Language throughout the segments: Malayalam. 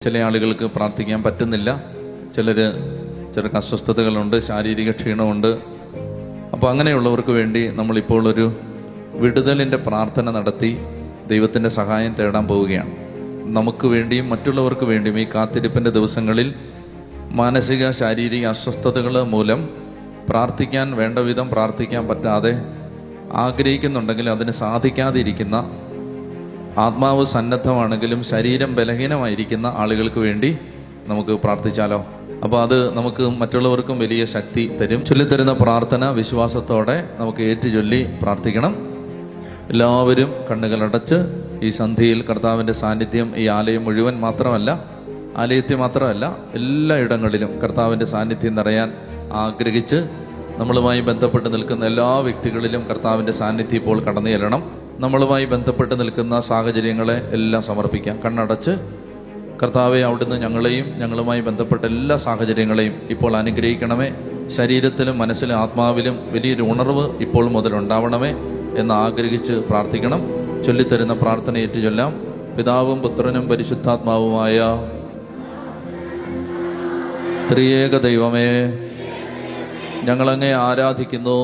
ചില ആളുകൾക്ക് പ്രാർത്ഥിക്കാൻ പറ്റുന്നില്ല, ചിലർക്ക് അസ്വസ്ഥതകളുണ്ട്, ശാരീരിക ക്ഷീണമുണ്ട്. അപ്പോൾ അങ്ങനെയുള്ളവർക്ക് വേണ്ടി നമ്മളിപ്പോൾ ഒരു വിടുതലിൻ്റെ പ്രാർത്ഥന നടത്തി ദൈവത്തിൻ്റെ സഹായം തേടാൻ പോവുകയാണ്. നമുക്ക് വേണ്ടിയും മറ്റുള്ളവർക്ക് വേണ്ടിയും ഈ കാത്തിരിപ്പിൻ്റെ ദിവസങ്ങളിൽ മാനസിക ശാരീരിക അസ്വസ്ഥതകൾ മൂലം പ്രാർത്ഥിക്കാൻ വേണ്ട വിധം പ്രാർത്ഥിക്കാൻ പറ്റാതെ ആഗ്രഹിക്കുന്നുണ്ടെങ്കിൽ അതിന് സാധിക്കാതിരിക്കുന്ന, ആത്മാവ് സന്നദ്ധമാണെങ്കിലും ശരീരം ബലഹീനമായിരിക്കുന്ന ആളുകൾക്ക് വേണ്ടി നമുക്ക് പ്രാർത്ഥിച്ചാലോ? അപ്പോൾ അത് നമുക്ക് മറ്റുള്ളവർക്കും വലിയ ശക്തി തരും. ചൊല്ലിത്തരുന്ന പ്രാർത്ഥന വിശ്വാസത്തോടെ നമുക്ക് ഏറ്റുചൊല്ലി പ്രാർത്ഥിക്കണം. എല്ലാവരും കണ്ണുകളടച്ച് ഈ സന്ധ്യയിൽ കർത്താവിൻ്റെ സാന്നിധ്യം ഈ ആലയം മുഴുവൻ മാത്രമല്ല, ആലയത്തിൽ മാത്രമല്ല, എല്ലായിടങ്ങളിലും കർത്താവിൻ്റെ സാന്നിധ്യം നിറയാൻ ആഗ്രഹിച്ച് നമ്മളുമായി ബന്ധപ്പെട്ട് നിൽക്കുന്ന എല്ലാ വ്യക്തികളിലും കർത്താവിൻ്റെ സാന്നിധ്യം ഇപ്പോൾ കടന്നു ചെല്ലണം. നമ്മളുമായി ബന്ധപ്പെട്ട് നിൽക്കുന്ന സാഹചര്യങ്ങളെ എല്ലാം സമർപ്പിക്കാം. കണ്ണടച്ച് കർത്താവെ, അവിടുന്ന് ഞങ്ങളെയും ഞങ്ങളുമായി ബന്ധപ്പെട്ട എല്ലാ സാഹചര്യങ്ങളെയും ഇപ്പോൾ അനുഗ്രഹിക്കണമേ. ശരീരത്തിലും മനസ്സിലും ആത്മാവിലും വലിയൊരു ഉണർവ് ഇപ്പോൾ മുതൽ ഉണ്ടാവണമേ എന്ന് ആഗ്രഹിച്ച് പ്രാർത്ഥിക്കണം. ചൊല്ലിത്തരുന്ന പ്രാർത്ഥന ഏറ്റുചൊല്ലാം. പിതാവും പുത്രനും പരിശുദ്ധാത്മാവുമായ ത്രിയേക ദൈവമേ, ഞങ്ങളങ്ങേ ആരാധിക്കുന്നു,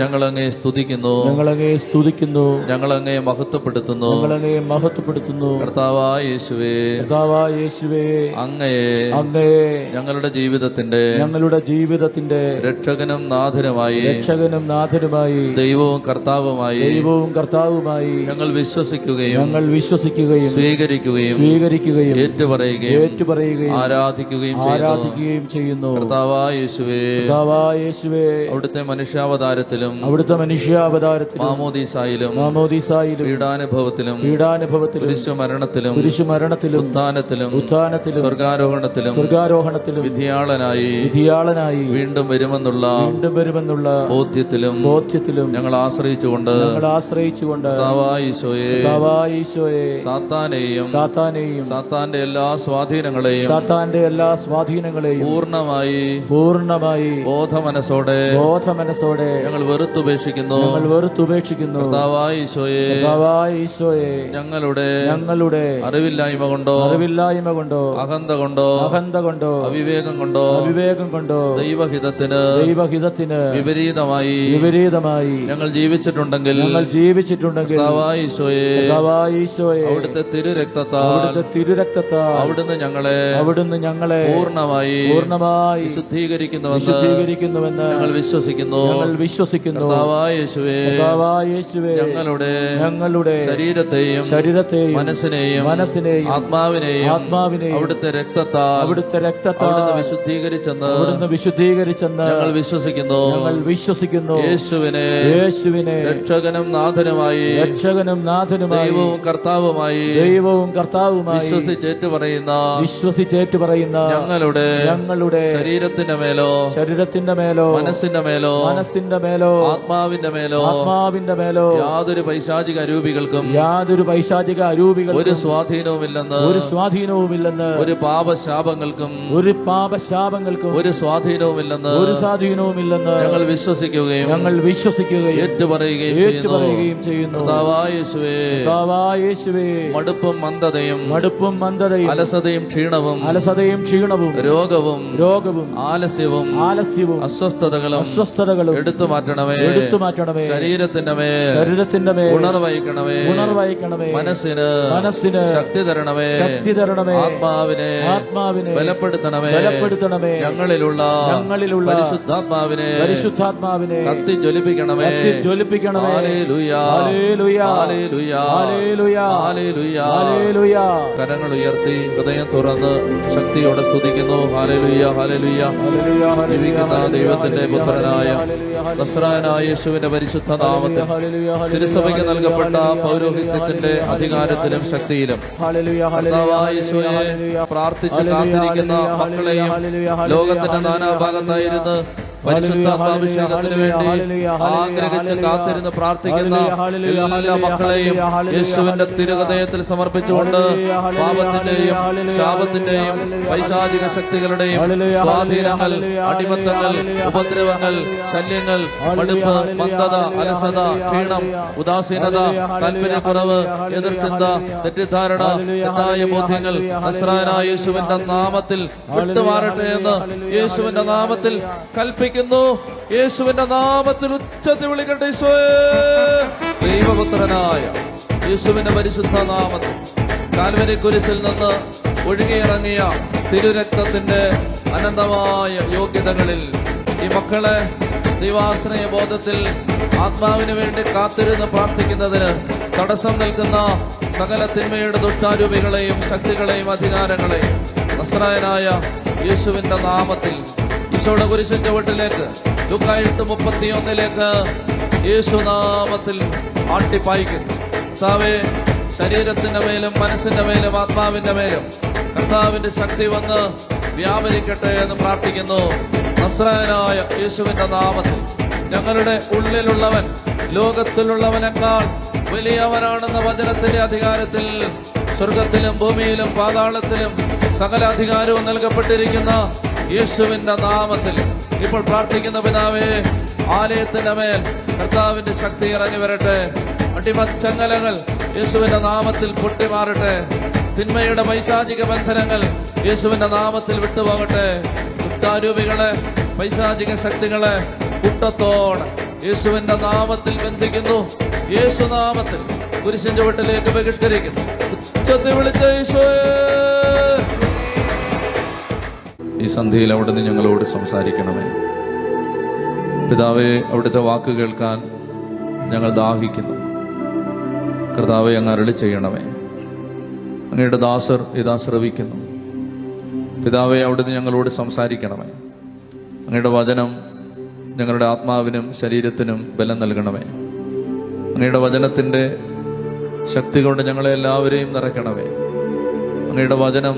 ഞങ്ങളങ്ങേ സ്തുതിക്കുന്നു, ഞങ്ങളങ്ങേ മഹത്വപ്പെടുത്തുന്നു. കർത്താവായ യേശുവേ, അങ്ങയെ ഞങ്ങളുടെ ജീവിതത്തിന്റെ രക്ഷകനും നാഥനുമായി ദൈവവും കർത്താവുമായി ഞങ്ങൾ വിശ്വസിക്കുകയും സ്വീകരിക്കുകയും ഏറ്റുപറയുകയും ആരാധിക്കുകയും ചെയ്യുന്നു. കർത്താവായ യേശുവേ, അവിടുത്തെ മനുഷ്യാവതാരത്തിലും മാമോദീസായിലും പീഡാനുഭവത്തിലും കുരിശുമരണത്തിലും ഉത്ഥാനത്തിലും സ്വർഗാരോഹണത്തിലും വിധിയാളനായി വീണ്ടും വരുമെന്നുള്ള ബോധ്യത്തിലും ഞങ്ങൾ ആശ്രയിച്ചുകൊണ്ട് ഈശോയെ സാത്താനെയും സാത്താന്റെ എല്ലാ സ്വാധീനങ്ങളെയും പൂർണ്ണമായി ബോധമനസ്സോടെ ഞങ്ങൾ വെറുത്തുപേക്ഷിക്കുന്നു. കർത്താവായ ഈശോയെ, ഞങ്ങളുടെ അറിവില്ലായ്മ കൊണ്ടോ അഹന്ത കൊണ്ടോ അവിവേകം കൊണ്ടോ ദൈവഹിതത്തിന് വിപരീതമായി ഞങ്ങൾ ജീവിച്ചിട്ടുണ്ടെങ്കിൽ കർത്താവായ ഈശോയെ, അവിടുത്തെ തിരുരക്തത്താൽ അവിടുന്ന് ഞങ്ങളെ പൂർണ്ണമായി വിശുദ്ധീകരിക്കുന്നുവെന്ന് ഞങ്ങൾ വിശ്വസിക്കുന്നു. കർത്താവായ യേശുവേ, ഞങ്ങളുടെ ശരീരത്തെയും മനസ്സിനെയും ആത്മാവിനെയും അവിടുത്തെ രക്തത്താൽ വിശുദ്ധീകരിച്ചെന്ന് ഞങ്ങൾ വിശ്വസിക്കുന്നു. യേശുവിനെ രക്ഷകനും നാഥനുമായി ദൈവവും കർത്താവുമായി വിശ്വസിച്ചേറ്റു പറയുന്ന ഞങ്ങളുടെ ശരീരത്തിന്റെ മേലോ മനസ്സിന്റെ മേലോ ആത്മാവിന്റെ മേലോ യാതൊരു പൈശാചിക അരൂപികൾക്കും ഒരു സ്വാധീനവുമില്ലെന്ന് ഒരു പാപശാപങ്ങൾക്കും ഒരു സ്വാധീനവുമില്ലെന്ന് ഞങ്ങൾ വിശ്വസിക്കുകയും ഏറ്റുപറയുകയും ചെയ്യുന്നു. കർത്താവായ യേശുവേ, മടുപ്പും മന്ദതയും അലസതയും ക്ഷീണവും രോഗവും ആലസ്യവും അസ്വസ്ഥതകളും എടുത്തു മാറ്റണമേ. ശരീരത്തിന്റെ മേൽ ഉണർവഹിക്കണമേ. മനസ്സിന് ശക്തി തരണമേ. ആത്മാവിനെ ബലപ്പെടുത്തണമേ. ഞങ്ങളിലുള്ള പരിശുദ്ധാത്മാവിനെ കത്തിജ്വലിപ്പിക്കണമേ. കരങ്ങൾ ഉയർത്തി ഹൃദയം തുറന്ന് ശക്തിയോടെ സ്തുതിക്കുന്നു. Hallelujah, hallelujah. ജീവിക്കുന്ന ദൈവത്തിന്റെ പുത്രനായ നസ്രായനായ യേശുവിന്റെ പരിശുദ്ധ നാമത്തിൽ തിരുസഭയ്ക്ക് നൽകപ്പെട്ട പൗരോഹിത്യത്തിന്റെ അധികാരത്തിലും ശക്തിയിലും പ്രാർത്ഥിച്ച് കാത്തിരിക്കുന്ന മക്കളെയും ലോകത്തിന്റെ നാനാഭാഗത്തായിരുന്ന് പരിശുദ്ധാത്മാഭിഷേകത്തിന് വേണ്ടി ആഗ്രഹിച്ച് കാത്തിരുന്ന് പ്രാർത്ഥിക്കുന്ന എല്ലാ മക്കളെയും യേശുവിന്റെ തിരുഹൃദയത്തിൽ സമർപ്പിച്ചുകൊണ്ട് പാപത്തിന്റെയും ശാപത്തിന്റെയും പൈശാചിക ശക്തികളുടെയും സ്വാധീനങ്ങൾ, അടിമത്തങ്ങൾ, ഉപദ്രവങ്ങൾ, ശല്യങ്ങൾ, മടുപ്പ്, മന്ദത, അലസത, ക്ഷീണം, ഉദാസീനത, താല്പര്യക്കുറവ്, എതിർചിന്ത, തെറ്റിദ്ധാരണ, തെറ്റായ ബോധ്യങ്ങൾ നസ്രായനായ യേശുവിന്റെ നാമത്തിൽ വിട്ടുമാറട്ടെ എന്ന് യേശുവിന്റെ നാമത്തിൽ കൽപ്പിക്കുന്നു. യേശുവിന്റെ നാമത്തിൽ ഉച്ചത്തിൽ വിളിക്കട്ടെ. ഈശോയേ, ദൈവപുത്രനായ യേശുവിന്റെ പരിശുദ്ധ നാമത്തിൽ കാൽവരി കുരിശിൽ നിന്ന് ഒഴുകിയിറങ്ങിയ തിരുരക്തത്തിന്റെ അനന്തമായ യോഗ്യതകളിൽ ഈ മക്കളെ ദൈവാശ്രയ ബോധത്തിൽ ആത്മാവിന് വേണ്ടി കാത്തിരുന്ന് പ്രാർത്ഥിക്കുന്നതിന് തടസ്സം നിൽക്കുന്ന സകല തിന്മയുടെ ദുഷ്ടാരൂപികളെയും ശക്തികളെയും അധികാരങ്ങളെയും നസ്രായനായ യേശുവിന്റെ നാമത്തിൽ ഈശോയുടെ കുരിശിൻ ചുവട്ടിലേക്ക് ലൂക്കാ 8:31 യേശുനാമത്തിൽ ആട്ടിപ്പായിക്കുന്നു. കർത്താവേ, ശരീരത്തിന്റെ മേലും മനസ്സിന്റെ മേലും ആത്മാവിന്റെ മേലും കർത്താവിന്റെ ശക്തി വന്ന് വ്യാപരിക്കട്ടെ എന്ന് പ്രാർത്ഥിക്കുന്നു. നസ്രായനായ യേശുവിന്റെ നാമത്തിൽ ഞങ്ങളുടെ ഉള്ളിലുള്ളവൻ ലോകത്തിലുള്ളവനേക്കാൾ വലിയവനാണെന്ന വചനത്തിന്റെ അധികാരത്തിൽ സ്വർഗത്തിലും ഭൂമിയിലും പാതാളത്തിലും സകല അധികാരവും നൽകപ്പെട്ടിരിക്കുന്ന യേശുവിന്റെ നാമത്തിൽ ഇപ്പോൾ പ്രാർത്ഥിക്കുന്ന പിതാവേ, ആലയത്തിന്റെ മേൽ കർത്താവിന്റെ ശക്തി ഇറങ്ങി വരട്ടെ. അടിമച്ചങ്ങലകൾ യേശുവിന്റെ നാമത്തിൽ പൊട്ടിമാറട്ടെ. തിന്മയുടെ പൈശാചിക ബന്ധനങ്ങൾ യേശുവിന്റെ നാമത്തിൽ വിട്ടുപോകട്ടെ. ദുഷ്ടാരൂപികളെ, പൈശാചിക ശക്തികളെ കൂട്ടത്തോടെ യേശുവിന്റെ നാമത്തിൽ ബന്ധിക്കുന്നു. യേശുനാമത്തിൽ കുരിശിൻ ചുവട്ടിലേക്ക് ബഹിഷ്കരിക്കുന്നു. ഉച്ചത്തിൽ വിളിച്ച ഈശോയേ, ഈ സന്ധ്യയിൽ അവിടുന്ന് ഞങ്ങളോട് സംസാരിക്കണമേ. പിതാവേ, അവിടുത്തെ വാക്ക് കേൾക്കാൻ ഞങ്ങൾ ദാഹിക്കുന്നു. കർത്താവെ, അങ്ങ് അരുളി ചെയ്യണമേ. അങ്ങയുടെ ദാസർ ഇതാ ശ്രവിക്കുന്നു. പിതാവെ, അവിടുന്ന് ഞങ്ങളോട് സംസാരിക്കണമേ. അങ്ങയുടെ വചനം ഞങ്ങളുടെ ആത്മാവിനും ശരീരത്തിനും ബലം നൽകണമേ. അങ്ങയുടെ വചനത്തിൻ്റെ ശക്തി കൊണ്ട് ഞങ്ങളെ എല്ലാവരെയും നിറയ്ക്കണമേ. അങ്ങയുടെ വചനം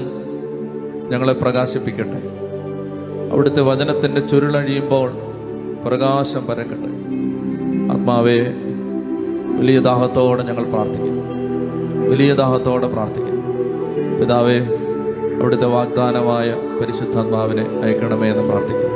ഞങ്ങളെ പ്രകാശിപ്പിക്കട്ടെ. അവിടുത്തെ വചനത്തിൻ്റെ ചുരുളഴിയുമ്പോൾ പ്രകാശം പരക്കട്ടെ. ആത്മാവേ, വലിയ ദാഹത്തോടെ ഞങ്ങൾ പ്രാർത്ഥിക്കുന്നു. വലിയ ദാഹത്തോടെ പ്രാർത്ഥിക്കുന്നു. പിതാവേ, അവിടുത്തെ വാഗ്ദാനമായ പരിശുദ്ധാത്മാവിനെ അയക്കണമേ എന്ന് പ്രാർത്ഥിക്കുന്നു.